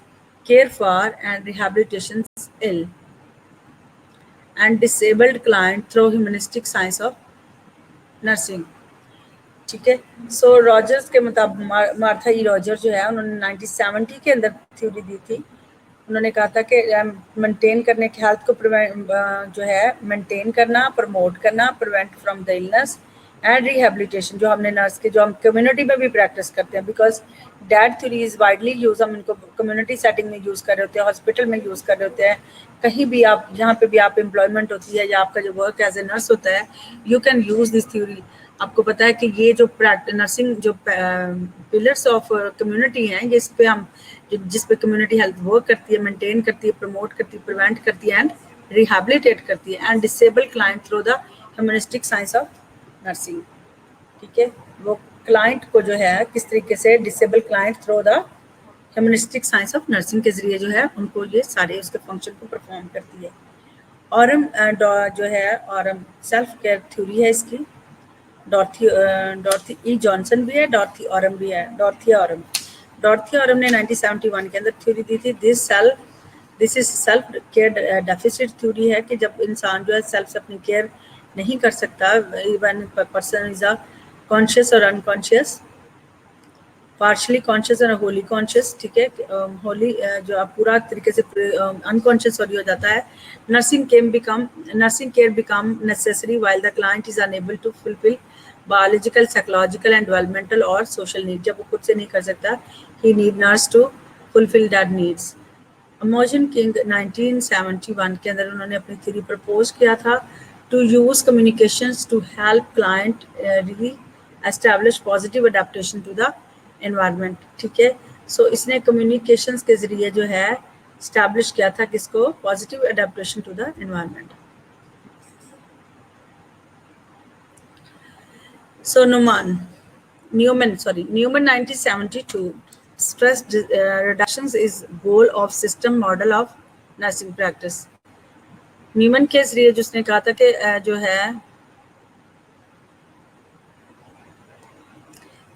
care for and rehabilitation ill and disabled client through humanistic science of nursing, ठीक है। सो रॉजर्स के मुताबिक मार्था ई रॉजर जो है उन्होंने 1970 के अंदर थ्योरी दी थी। उन्होंने कहा था कि मेंटेन करने के हेल्थ को जो है मेंटेन करना, प्रमोट करना, prevent from the illness and rehabilitation, जो हमने नर्स के जो हम कम्युनिटी में भी प्रैक्टिस करते हैं because that theory is widely use, हम इनको कम्युनिटी सेटिंग में यूज़ कर रहे होते हैं, हॉस्पिटल में यूज़ कर रहे होते हैं, कहीं भी आप जहाँ पे भी आप एम्प्लॉयमेंट होती है या आपका जो वर्क एज ए नर्स होता है you can use this theory. आपको पता है कि ये जो नर्सिंग जो पिलर्स ऑफ कम्युनिटी हैं जिस पे हम जिस पे कम्युनिटी हेल्थ वर्क करती है, मेंटेन करती है, प्रमोट करती है, प्रिवेंट करती है एंड रिहेबिलिटेट करती है and disable client through the humanistic science of nursing, ठीक है। वो क्लाइंट को जो है किस तरीके से disable client through the humanistic science of nursing के जरिए जो है उनको ये सारे उसके फंक्शन को परफॉर्म करती है। ऑरम जो है ऑरम सेल्फ केयर थ्योरी है इसकी। डॉर्थी ई जॉनसन भी है, डॉर्थी ऑरम भी है। डॉर्थी ऑरम ने 1971 के अंदर थ्योरी दी थी। This is self care deficit theory है कि जब इंसान जो है सेल्फ से अपनी केयर नहीं कर सकता, even person is a conscious और अनकॉन्शियस, पार्शली कॉन्शियस और होली कॉन्शियस, ठीक है। होली जो आप पूरा तरीके से अनकॉन्शियस हो जाता है। Nursing care become necessary while the client is unable to fulfil biological, psychological and developmental और सोशल नीड, जब वो खुद से नहीं कर सकता ही need nurse to fulfil that needs. Imogene King 1971 के अंदर उन्होंने अपनी थ्योरी प्रपोज किया था to use communications to help client re establish positive adaptation to the environment, ठीक है। सो इसने कम्युनिकेशंस के जरिए जो है स्टैब्लिश किया था किसको, positive adaptation to the environment. So Newman 1972 stressed reductions is goal of system model of nursing practice। Newman के जरिए जिसने कहा था कि जो है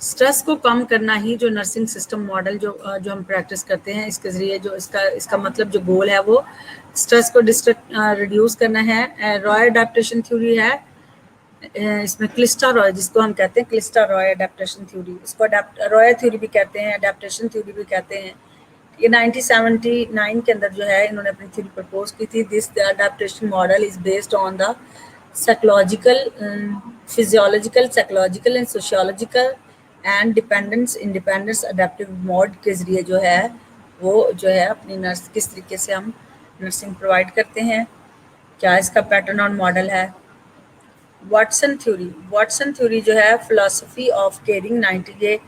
स्ट्रेस को कम करना ही जो नर्सिंग सिस्टम मॉडल जो हम प्रैक्टिस करते हैं इसके ज़रिए जो इसका मतलब जो गोल है वो स्ट्रेस को रिड्यूस करना है। रॉय अडेप्टेशन थ्योरी है, इसमें क्लिस्टा रॉय जिसको हम कहते हैं क्लिस्टा रॉय अडेप्टेशन थ्योरी, इसको रॉय थ्योरी भी कहते हैं, अडेप्टेशन थ्योरी भी कहते हैं। ये 1979 के अंदर जो है इन्होंने अपनी थ्योरी प्रपोज की थी। This adaptation model is based on the psychological, physiological, psychological and sociological and dependence independence adaptive mode के जरिए जो है वो जो है अपनी नर्स किस तरीके से हम नर्सिंग प्रोवाइड करते हैं, क्या इसका पैटर्न और मॉडल है। वाटसन थ्योरी जो है फिलोसफी ऑफ केयरिंग 90 ये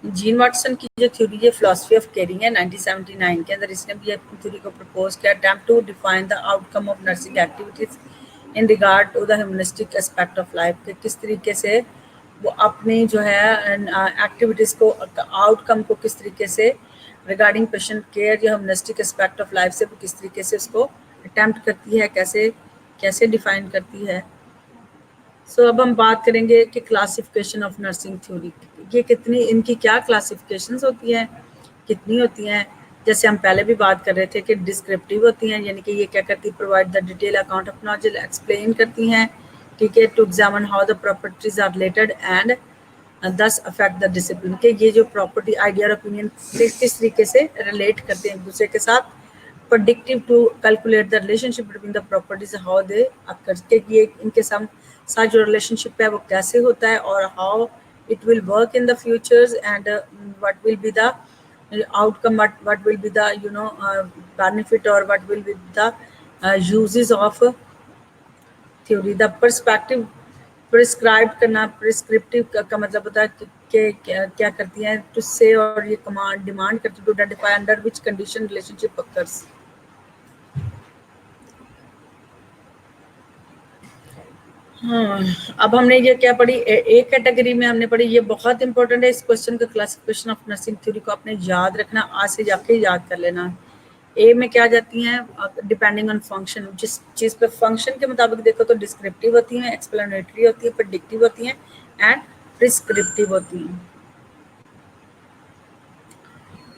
जीन वाटसन की जो थ्योरी है फिलोसफी ऑफ केयरिंग है 1979 के अंदर इसने भी अपनी थ्योरी को प्रपोज किया। Attempt to define the outcome of nursing activities in regard to the humanistic aspect of life, के किस तरीके से वो अपनी जो है एक्टिविटीज़ को आउटकम को किस तरीके से रिगार्डिंग पेशेंट केयर या ह्यूमनिस्टिक एस्पेक्ट ऑफ लाइफ से वो किस तरीके से उसको अटेम्प्ट करती है, कैसे कैसे डिफाइन करती है। सो अब हम बात करेंगे कि क्लासिफिकेशन ऑफ नर्सिंग थ्योरी, ये कितनी इनकी क्या क्लासिफिकेशंस होती हैं, कितनी होती हैं। जैसे हम पहले भी बात कर रहे थे कि डिस्क्रिप्टिव होती हैं, यानी कि ये क्या करती है, provide the detail account of knowledge, explain करती हैं, ठीक है, to examine how the properties are related and thus affect the discipline, के ये जो प्रॉपर्टी आइडिया और ओपिनियन किस तरीके से रिलेट करते हैं एक दूसरे के साथ। Predictive to calculate the relationship between the properties how they occur, के ये इनके साथ जो रिलेशनशिप है वो कैसे होता है और how it will work in the futures and what will be the outcome, what will be the benefit or what will be the uses of theory। the perspective prescribe करना, प्रिस्क्रिप्टिव का मतलब होता है कि क्या करती हैं टू से, और ये कमांड डिमांड करती है to identify under which condition relationship occurs. हाँ, अब हमने ये क्या पढ़ी, एक कैटेगरी में हमने पढ़ी, ये बहुत इंपॉर्टेंट है इस क्वेश्चन का, क्लासिफिकेशन ऑफ नर्सिंग थ्योरी को आपने याद रखना, आज से जाके याद कर लेना। ए में क्या जाती हैं, डिपेंडिंग ऑन फंक्शन, जिस चीज़ पे फंक्शन के मुताबिक देखो तो डिस्क्रिप्टिव होती हैं, एक्सप्लेनेटरी होती है, प्रेडिक्टिव होती हैं एंड प्रिस्क्रिप्टिव होती हैं।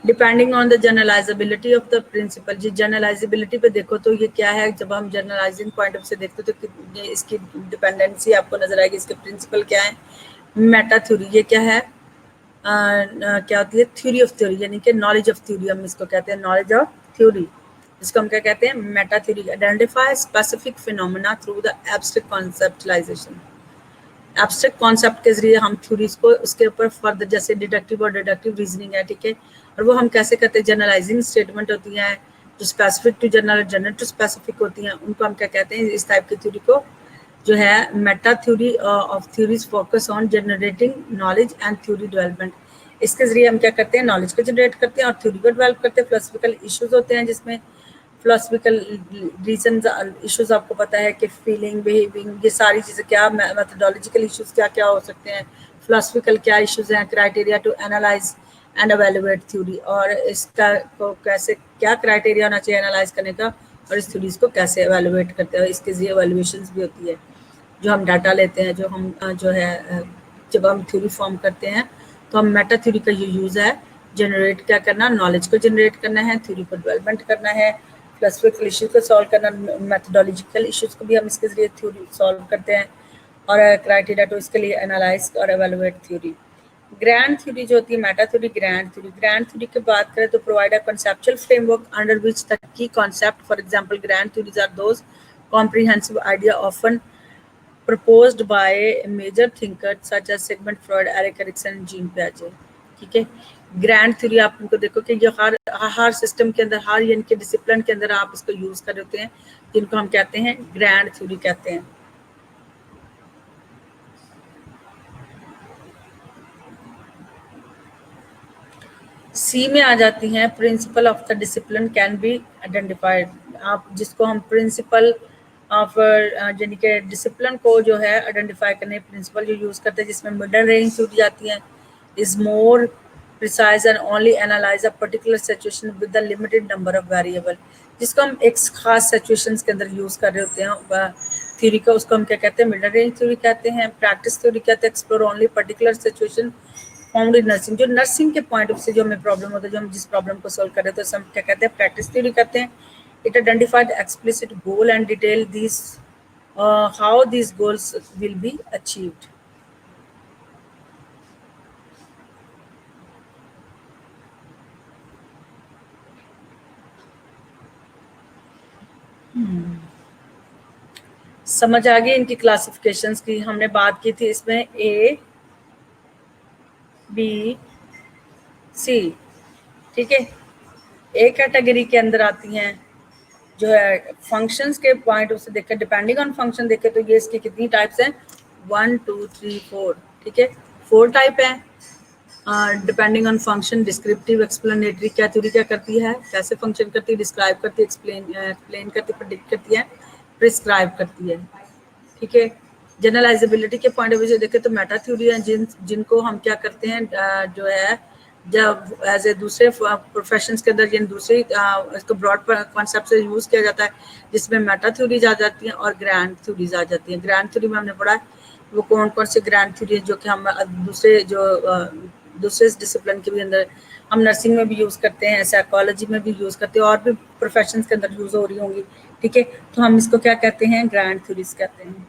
Depending on the generalisability of the principle, जी जनरलाइजेबिलिटी पे देखो तो ये क्या है, जब हम जनरलाइजिंग पॉइंट ऑफ से देखते हो तो ये इसकी डिपेंडेंसी आपको नजर आएगी, इसके प्रिंसिपल क्या है। मेटा थ्योरी ये क्या है, क्या होती है, थ्योरी ऑफ थ्योरी, यानी कि नॉलेज ऑफ थ्योरी हम इसको कहते हैं, नॉलेज ऑफ थ्योरी, इसको हम क्या कहते हैं, Meta theory. Identify specific phenomena through the abstract conceptualisation, abstract concept के जरिए हम थ्योरीज को उसके ऊपर फर्दर, जैसे डिडक्टिव और डिडक्टिव रीजनिंग है, ठीक है, और वो हम कैसे करते हैं, जनरलाइजिंग स्टेटमेंट होती हैं जो specific to general, general to specific होती हैं, उनको हम क्या कहते हैं, इस टाइप की थ्योरी को जो है Meta theory of theories focus on generating knowledge and theory development. इसके जरिए हम क्या करते हैं, नॉलेज को जनरेट करते हैं और थ्योरी को डेवलप करते हैं। फिलोसफिकल इश्यूज होते हैं जिसमें फिलोसफिकल रीजन इश्यूज आपको पता है कि फीलिंग, बिहेविंग, ये सारी चीज़ें, क्या मेथडोलॉजिकल इश्यूज क्या क्या हो सकते हैं, फिलोसफिकल क्या इश्यूज हैं, criteria to analyse and evaluate theory, और इसका को कैसे क्या क्राइटेरिया होना चाहिए एनालाइज करने का, और इस थ्योरीज को कैसे एवेलुएट करते हैं, इसके जरिए एवेलुएशंस भी होती है, जो हम डाटा लेते हैं, जो हम जो है जब हम थ्योरी फॉर्म करते हैं तो हम मेटा थ्योरी का ये यूज़ है, जनरेट क्या करना, नॉलेज को जनरेट करना है, थ्योरी को डेवलपमेंट करना है, फिलोसफिकल इश्यूज को सॉल्व करना, मेथडोलॉजिकल इश्यूज को भी हम इसके जरिए थ्योरी सॉल्व करते हैं, और क्राइटेरिया तो इसके लिए एनालाइज और एवेलुएट थ्योरी। ग्रैंड थ्योरी जो होती है मेटा थ्योरी, ग्रैंड थ्योरी की बात करें तो provide a conceptual framework under which the key concept, for example grand theories are those comprehensive idea often proposed by major thinkers such as Sigmund Freud, Erik Erikson, Jean Piaget, ठीक है। Grand theory आप उनको देखो कि ये हर system के अंदर, हर इनके डिसिप्लिन के अंदर आप इसको यूज कर रहे होते हैं, जिनको हम कहते हैं ग्रैंड थ्योरी कहते हैं। सी में आ जाती हैं, principle of the discipline can be identified. आप जिसको हम प्रिंसिपल ऑफ यानी कि डिसिप्लिन को जो है आइडेंटिफाई करने प्रिंसिपल जो यूज़ करते हैं, जिसमें मिडल रेंज छूट जाती हैं, is more precise and only analyse a particular situation with the limited number of variable. जिसको हम एक खास सिचुएशंस के अंदर यूज़ कर रहे होते हैं थ्योरी का, उसको हम क्या कहते हैं, मिडल रेंज थ्योरी कहते हैं। प्रैक्टिस थ्योरी कहते हैं explore only particular situation found in nursing. जो नर्सिंग के पॉइंट ऑफ से जो हमें प्रॉब्लम होता है, जो हम जिस प्रॉब्लम को सॉल्व कर रहे हैं, तो हम क्या कहते हैं, प्रैक्टिस थ्योरी कहते हैं। It identified explicit goal and detail this how these goals will be achieved. समझ आ गई इनकी क्लासिफिकेशंस की। हमने बात की थी इसमें ए बी सी, ठीक है। ए कैटेगरी के अंदर आती हैं जो है फंक्शंस के पॉइंट से देखें, डिपेंडिंग ऑन फंक्शन देखें तो ये इसकी कितनी टाइप्स हैं, 1 2 3 4, ठीक है, 4 टाइप है। Depending on function, descriptive, explanatory. क्या थ्योरी क्या करती है, कैसे फंक्शन करती है, डिस्क्राइब करती है, एक्सप्लेन करती है, प्रेडिक्ट करती है, प्रिस्क्राइब करती है, ठीक है। जनरलाइजेबिलिटी के पॉइंट ऑफ व्यू से देखें तो मेटा थ्योरी है, जिनको हम क्या करते हैं, जो है जब एज ए दूसरे प्रोफेशंस के अंदर जिन दूसरी इसको ब्रॉड कॉन्सेप्ट से यूज़ किया जाता है, जिसमें मेटा थ्योरीज आ जाती हैं और ग्रैंड थ्योरीज आ जाती हैं। ग्रैंड थ्योरी में हमने पढ़ा है वो कौन कौन से ग्रैंड थ्योरी जो कि हम दूसरे डिसिप्लिन के भी अंदर हम नर्सिंग में भी यूज़ करते हैं, साइकोलॉजी में भी यूज़ करते हैं, और भी प्रोफेशंस के अंदर यूज़ हो रही होंगी, ठीक है। तो हम इसको क्या कहते हैं, ग्रैंड थ्योरीज कहते हैं।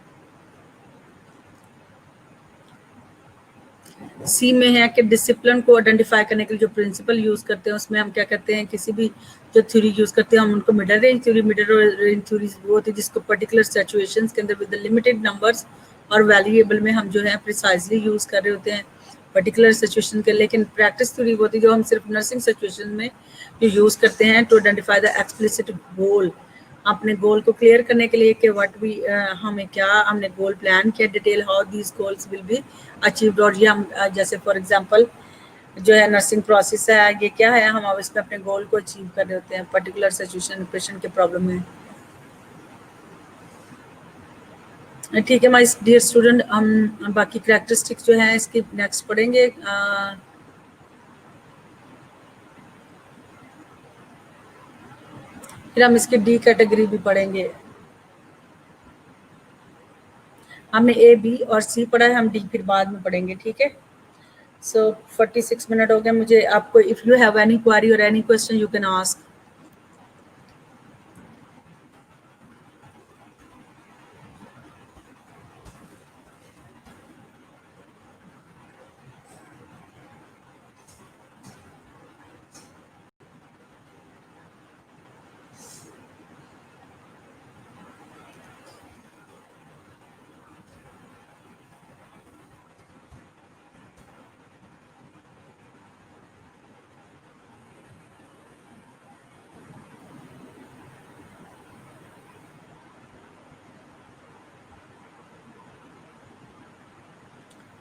सी में है कि डिसिप्लिन को आइडेंटिफाई करने के लिए जो प्रिंसिपल यूज करते हैं, उसमें हम क्या करते हैं, किसी भी जो थ्योरी यूज करते हैं हम उनको middle range theory. Middle range theory वो होती है जिसको पर्टिकुलर सिचुएशंस के अंदर विद लिमिटेड नंबर्स और वैल्यूएबल में हम जो है प्रिसाइजली यूज कर रहे होते हैं पर्टिकुलर सिचुएशन के। लेकिन प्रैक्टिस थ्योरी वो होती है जो हम सिर्फ नर्सिंग सिचुएशन में जो यूज करते हैं टू आइडेंटिफाई द एक्सप्लिसिट गोल, अपने गोल को क्लियर करने के लिए कि व्हाट वी हमें क्या हमने गोल प्लान किया, detail how these goals will be achieved. और ये हम जैसे फॉर एग्जांपल जो है नर्सिंग प्रोसेस है, ये क्या है, हम अब इसमें अपने गोल को अचीव कर रहे होते हैं पर्टिकुलर सिचुएशन पेशेंट के प्रॉब्लम में, ठीक है। माय डियर स्टूडेंट, हम बाकी कैरेक्टरिस्टिक्स जो है इसकी नेक्स्ट पढ़ेंगे। फिर हम इसके डी कैटेगरी भी पढ़ेंगे। हमने ए बी और सी पढ़ा है, हम डी फिर बाद में पढ़ेंगे, ठीक है। So 46 मिनट हो गए मुझे। आपको if you have any query और any question you can ask.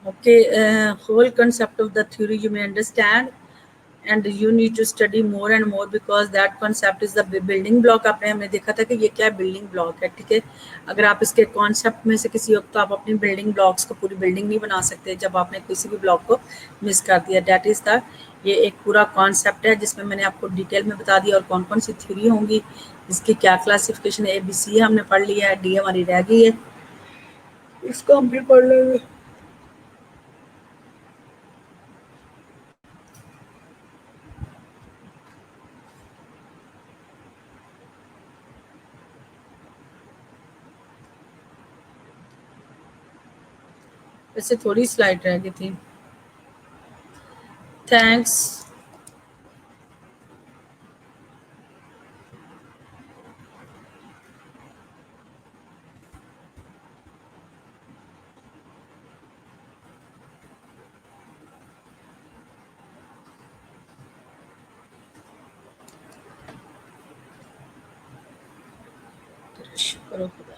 Okay, whole concept of the theory you may understand and you need to study more and more because that concept is the building block। आपने हमने देखा था कि ये क्या building block है, ठीक है। अगर आप इसके कॉन्सेप्ट में से किसी वक्त तो आप अपनी बिल्डिंग ब्लॉक्स को पूरी बिल्डिंग नहीं बना सकते जब आपने किसी भी ब्लॉक को मिस कर दिया। डेट इज द ये एक पूरा कॉन्सेप्ट है जिसमें मैंने आपको डिटेल में बता दिया और कौन कौन सी थ्योरी होंगी, इसकी क्या क्लासिफिकेशन है। ABC हमने पढ़ लिया है, डी हमारी रह गई है, इसको हम भी पढ़ लेंगे। वैसे थोड़ी स्लाइड रह गई थी। थैंक्स। शुक्र खुदा।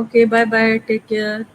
Okay, bye bye. Take care.